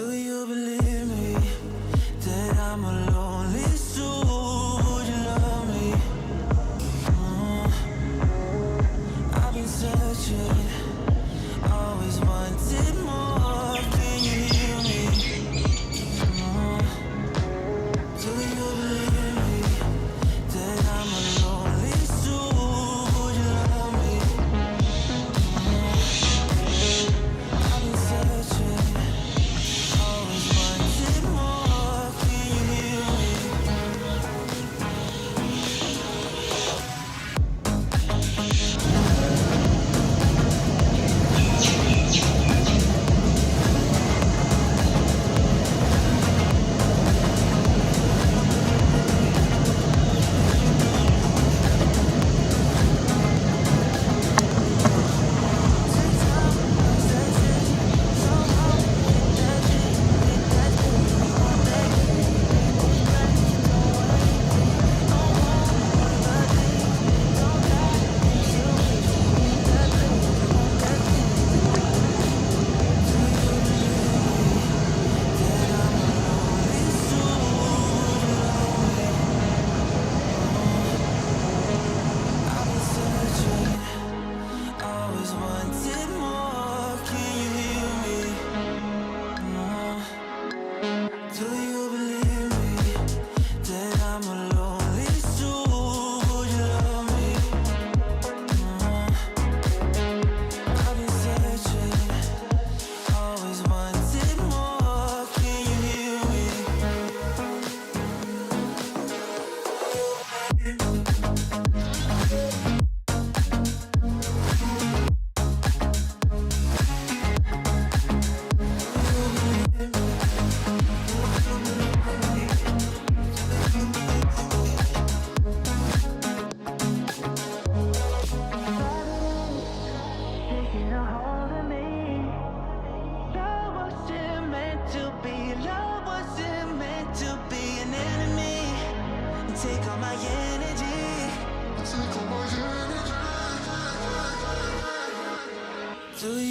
Do you believe me that I'm a lonely soul? Would you love me? I've been searching, always wanted more. Can you hear me? Do you believe me that I'm a lonely soul? Would you love me? I've been searching, always wanted more. Can you hear me? Always wanted more. Can you hear me? Do you believe me that I'm a lonely soul? Would you love me? I've been searching, always wanted more. Can you hear me? Taking a hold of me. Love wasn't meant to be. Love wasn't meant to be an enemy. Take all my energy. Do you